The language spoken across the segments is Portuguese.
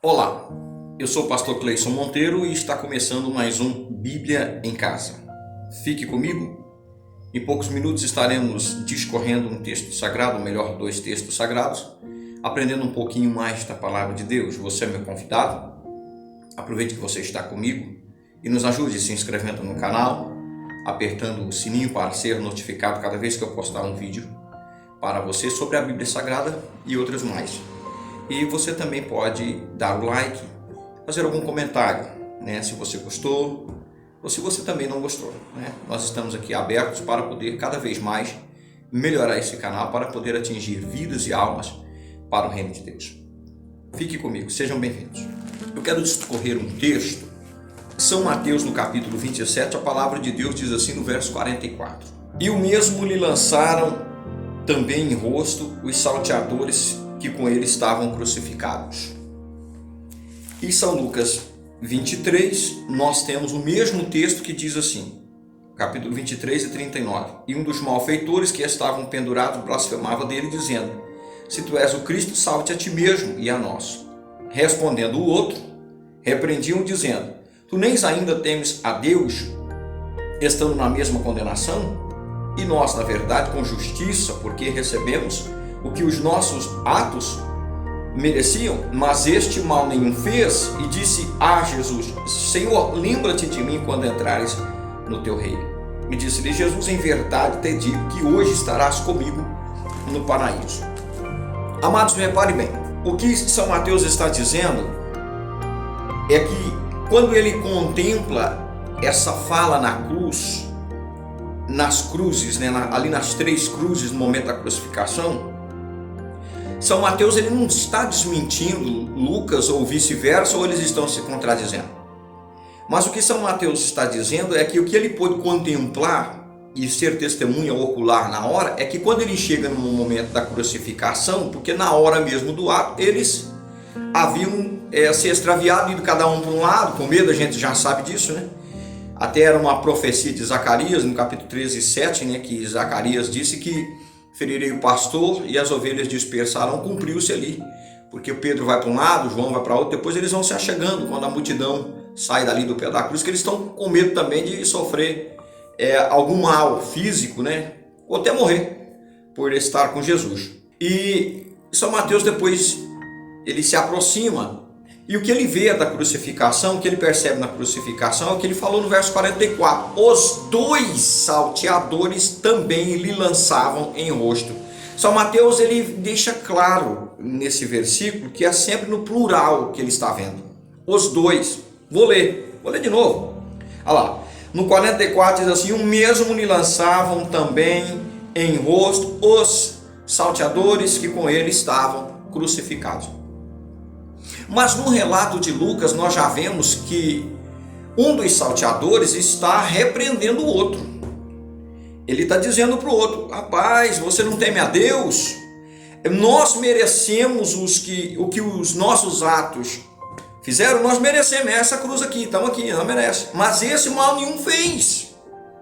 Olá, eu sou o pastor Cleison Monteiro e está começando mais um Bíblia em Casa. Fique comigo. Em poucos minutos estaremos discorrendo um texto sagrado, ou melhor, dois textos sagrados, aprendendo um pouquinho mais da palavra de Deus. Você é meu convidado. Aproveite que você está comigo e nos ajude se inscrevendo no canal, apertando o sininho para ser notificado cada vez que eu postar um vídeo para você sobre a Bíblia Sagrada e outros mais. E você também pode dar o like, fazer algum comentário, se você gostou ou se você também não gostou. Nós estamos aqui abertos para poder cada vez mais melhorar esse canal, para poder atingir vidas e almas para o reino de Deus. Fique comigo, sejam bem-vindos. Eu quero discorrer um texto, São Mateus no capítulo 27, a palavra de Deus diz assim no verso 44. E o mesmo lhe lançaram também em rosto os salteadores que com ele estavam crucificados. Em São Lucas 23, nós temos o mesmo texto que diz assim, capítulo 23 e 39. E um dos malfeitores que estavam pendurados blasfemava dele, dizendo: se tu és o Cristo, salve-te a ti mesmo e a nós. Respondendo o outro, repreendiam, dizendo: tu nem ainda temes a Deus, estando na mesma condenação? E nós, na verdade, com justiça, porque recebemos o que os nossos atos mereciam, mas este mal nenhum fez, e disse a Jesus: Senhor, lembra-te de mim quando entrares no teu reino. E disse-lhe Jesus: em verdade te digo que hoje estarás comigo no paraíso. Amados, repare bem, o que São Mateus está dizendo é que quando ele contempla essa fala na cruz, nas cruzes, ali nas três cruzes no momento da crucificação, São Mateus ele não está desmentindo Lucas ou vice-versa, ou eles estão se contradizendo. Mas o que São Mateus está dizendo é que o que ele pôde contemplar e ser testemunha ocular na hora é que quando ele chega no momento da crucificação, porque na hora mesmo do ato eles haviam se extraviado, ido cada um para um lado, com medo, a gente já sabe disso, Até era uma profecia de Zacarias, no capítulo 13, 7, que Zacarias disse que ferirei o pastor e as ovelhas dispersarão, cumpriu-se ali, porque Pedro vai para um lado, João vai para outro, depois eles vão se achegando quando a multidão sai dali do pé da cruz, que eles estão com medo também de sofrer algum mal físico, ou até morrer por estar com Jesus. E São Mateus depois ele se aproxima, e o que ele vê da crucificação, o que ele percebe na crucificação é o que ele falou no verso 44. Os dois salteadores também lhe lançavam em rosto. São Mateus ele deixa claro nesse versículo que é sempre no plural que ele está vendo. Os dois. Vou ler de novo. Olha lá. No 44 diz assim: o mesmo lhe lançavam também em rosto os salteadores que com ele estavam crucificados. Mas no relato de Lucas nós já vemos que um dos salteadores está repreendendo o outro. Ele está dizendo para o outro: rapaz, você não teme a Deus? Nós merecemos o que os nossos atos fizeram, nós merecemos. Essa cruz aqui, estamos aqui, não merece. Mas esse mal nenhum fez.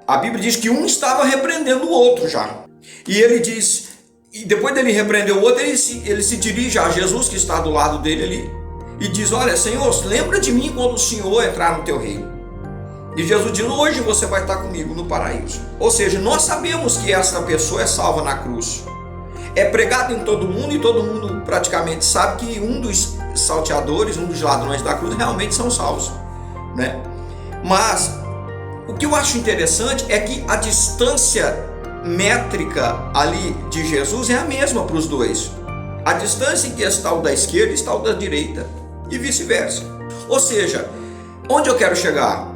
A Bíblia diz que um estava repreendendo o outro já. E ele diz, e depois dele repreender o outro, ele se dirige a Jesus que está do lado dele ali. E diz: olha, Senhor, lembra de mim quando o Senhor entrar no teu reino. E Jesus diz: hoje você vai estar comigo no paraíso. Ou seja, nós sabemos que essa pessoa é salva na cruz. É pregado em todo mundo e todo mundo praticamente sabe que um dos salteadores, um dos ladrões da cruz realmente são salvos. Mas o que eu acho interessante é que a distância métrica ali de Jesus é a mesma para os dois. A distância em que está o da esquerda está o da direita. E vice-versa. Ou seja, onde eu quero chegar?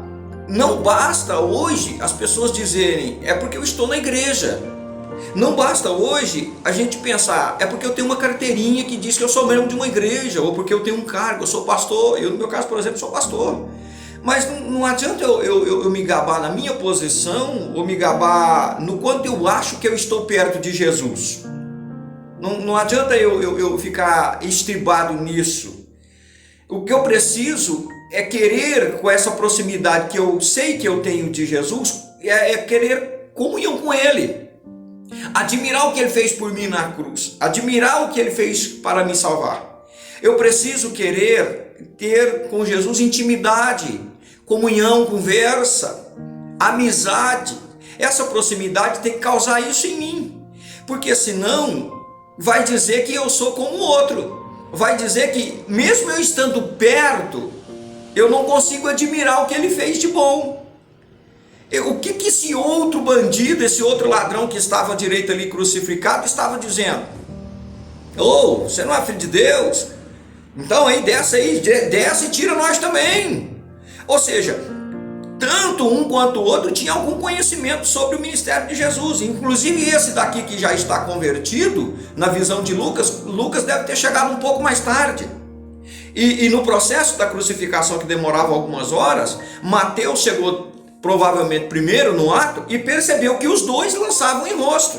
Não basta hoje as pessoas dizerem: é porque eu estou na igreja. Não basta hoje a gente pensar: é porque eu tenho uma carteirinha que diz que eu sou membro de uma igreja, ou porque eu tenho um cargo, eu sou pastor. Eu, no meu caso, por exemplo, sou pastor. Mas não adianta eu me gabar na minha posição, ou me gabar no quanto eu acho que eu estou perto de Jesus. Não adianta eu ficar estribado nisso. O que eu preciso é querer, com essa proximidade que eu sei que eu tenho de Jesus, é querer comunhão com Ele. Admirar o que Ele fez por mim na cruz. Admirar o que Ele fez para me salvar. Eu preciso querer ter com Jesus intimidade, comunhão, conversa, amizade. Essa proximidade tem que causar isso em mim, porque senão vai dizer que eu sou como o outro, vai dizer que mesmo eu estando perto, eu não consigo admirar o que ele fez de bom. O que esse outro bandido, esse outro ladrão que estava à direita ali crucificado estava dizendo? Oh, você não é filho de Deus? Então aí, desce e tira nós também. Ou seja, tanto um quanto o outro tinha algum conhecimento sobre o ministério de Jesus. Inclusive esse daqui que já está convertido, na visão de Lucas, Lucas deve ter chegado um pouco mais tarde. E no processo da crucificação, que demorava algumas horas, Mateus chegou provavelmente primeiro no ato e percebeu que os dois lançavam em rosto.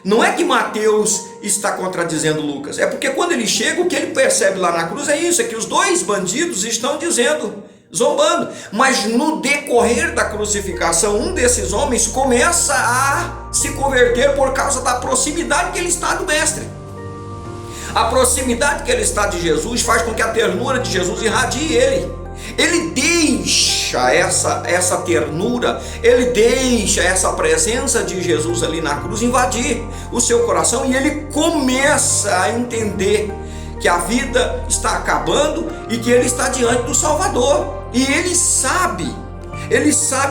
Não é que Mateus está contradizendo Lucas, é porque quando ele chega, o que ele percebe lá na cruz é isso, é que os dois bandidos estão dizendo, zombando. Mas no decorrer da crucificação, um desses homens começa a se converter por causa da proximidade que ele está do mestre. A proximidade que ele está de Jesus faz com que a ternura de Jesus irradie ele. Ele deixa essa ternura, ele deixa essa presença de Jesus ali na cruz invadir o seu coração, e ele começa a entender que a vida está acabando e que ele está diante do Salvador. E ele sabe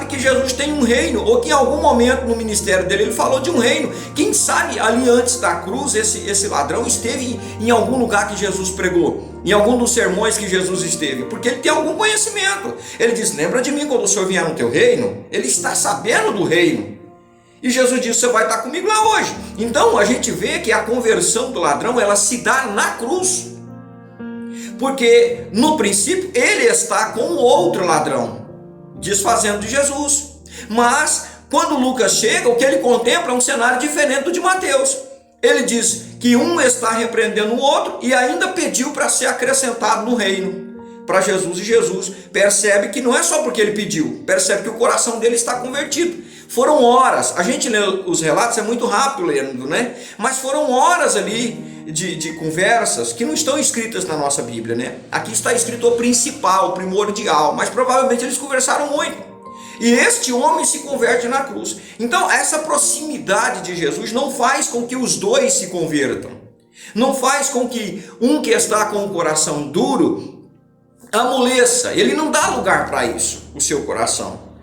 que Jesus tem um reino, ou que em algum momento no ministério dele ele falou de um reino. Quem sabe ali antes da cruz esse ladrão esteve em algum lugar que Jesus pregou, em algum dos sermões que Jesus esteve, porque ele tem algum conhecimento. Ele diz: lembra de mim quando o Senhor vier no teu reino? Ele está sabendo do reino. E Jesus disse: você vai estar comigo lá hoje. Então a gente vê que a conversão do ladrão, ela se dá na cruz, porque no princípio ele está com o outro ladrão, desfazendo de Jesus. Mas quando Lucas chega, o que ele contempla é um cenário diferente do de Mateus. Ele diz que um está repreendendo o outro e ainda pediu para ser acrescentado no reino para Jesus. E Jesus percebe que não é só porque ele pediu, percebe que o coração dele está convertido. Foram horas, a gente lê os relatos, é muito rápido lendo, né? Mas foram horas ali de conversas que não estão escritas na nossa Bíblia, né? Aqui está escrito o principal, o primordial, mas provavelmente eles conversaram muito. E este homem se converte na cruz. Então essa proximidade de Jesus não faz com que os dois se convertam. Não faz com que um que está com o coração duro amoleça. Ele não dá lugar para isso, o seu coração.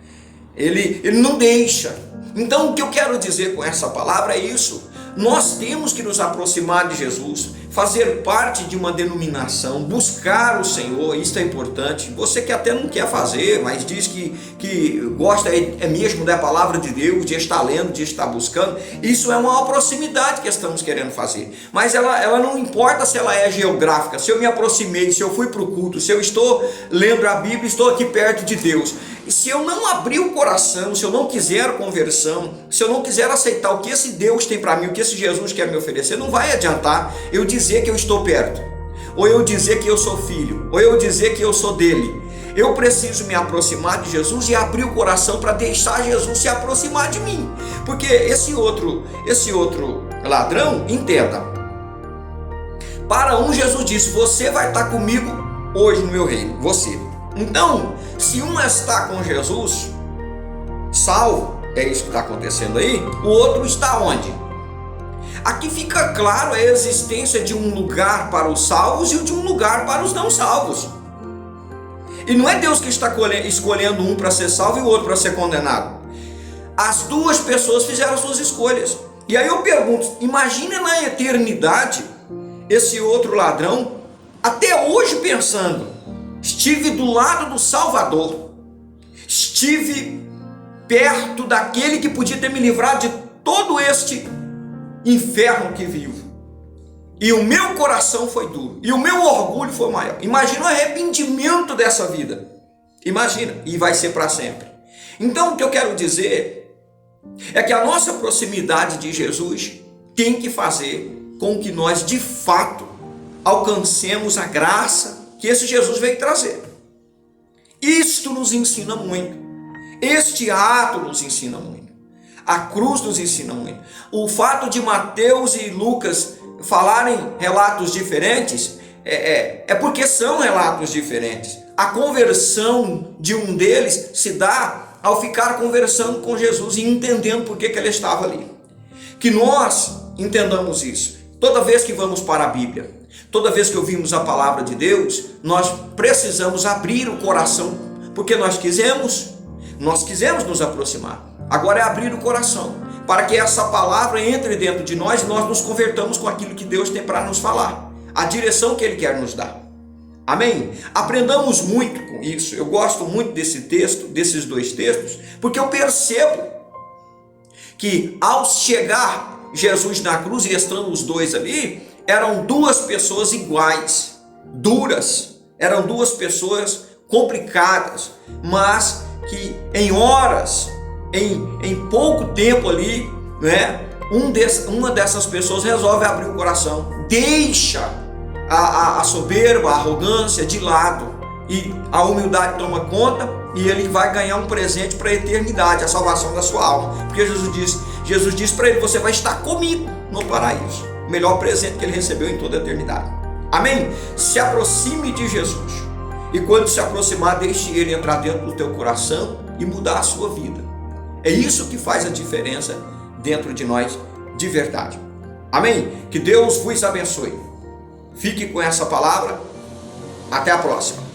Ele não deixa. Então o que eu quero dizer com essa palavra é isso. Nós temos que nos aproximar de Jesus, fazer parte de uma denominação, buscar o Senhor. Isso é importante. Você que até não quer fazer, mas diz que gosta mesmo da palavra de Deus, de estar lendo, de estar buscando, isso é uma proximidade que estamos querendo fazer. Mas ela não importa se ela é geográfica, se eu me aproximei, se eu fui para o culto, se eu estou lendo a Bíblia, estou aqui perto de Deus. E se eu não abrir o coração, se eu não quiser conversão, se eu não quiser aceitar o que esse Deus tem para mim, o que esse Jesus quer me oferecer, não vai adiantar eu dizer que eu estou perto, ou eu dizer que eu sou filho, ou eu dizer que eu sou dele. Eu preciso me aproximar de Jesus e abrir o coração para deixar Jesus se aproximar de mim. Porque esse outro ladrão, entenda, para um Jesus disse: você vai estar comigo hoje no meu reino, você. Então, se um está com Jesus, salvo, é isso que está acontecendo aí, o outro está onde? Aqui fica claro a existência de um lugar para os salvos e de um lugar para os não salvos. E não é Deus que está escolhendo um para ser salvo e o outro para ser condenado. As duas pessoas fizeram suas escolhas. E aí eu pergunto, imagina na eternidade esse outro ladrão, até hoje pensando: estive do lado do Salvador, estive perto daquele que podia ter me livrado de todo este inferno que vivo, e o meu coração foi duro, e o meu orgulho foi maior. Imagina o arrependimento dessa vida, imagina, e vai ser para sempre. Então o que eu quero dizer é que a nossa proximidade de Jesus tem que fazer com que nós de fato alcancemos a graça que esse Jesus veio trazer. Isto nos ensina muito, este ato nos ensina muito, a cruz nos ensina muito. O fato de Mateus e Lucas falarem relatos diferentes é porque são relatos diferentes. A conversão de um deles se dá ao ficar conversando com Jesus e entendendo por que ele estava ali. Que nós entendamos isso. Toda vez que vamos para a Bíblia, toda vez que ouvimos a palavra de Deus, nós precisamos abrir o coração, porque nós quisemos nos aproximar. Agora é abrir o coração, para que essa palavra entre dentro de nós e nós nos convertamos com aquilo que Deus tem para nos falar, a direção que Ele quer nos dar. Amém? Aprendamos muito com isso. Eu gosto muito desse texto, desses dois textos, porque eu percebo que ao chegar Jesus na cruz e estando os dois ali, eram duas pessoas iguais, duras, eram duas pessoas complicadas, mas que em horas, em pouco tempo ali, né, uma dessas pessoas resolve abrir o coração, deixa a soberba, a arrogância de lado, e a humildade toma conta, e ele vai ganhar um presente para a eternidade, a salvação da sua alma. Porque Jesus disse para ele: você vai estar comigo no paraíso. O melhor presente que ele recebeu em toda a eternidade. Amém? Se aproxime de Jesus, e quando se aproximar, deixe ele entrar dentro do teu coração e mudar a sua vida. É isso que faz a diferença dentro de nós de verdade. Amém? Que Deus vos abençoe. Fique com essa palavra. Até a próxima.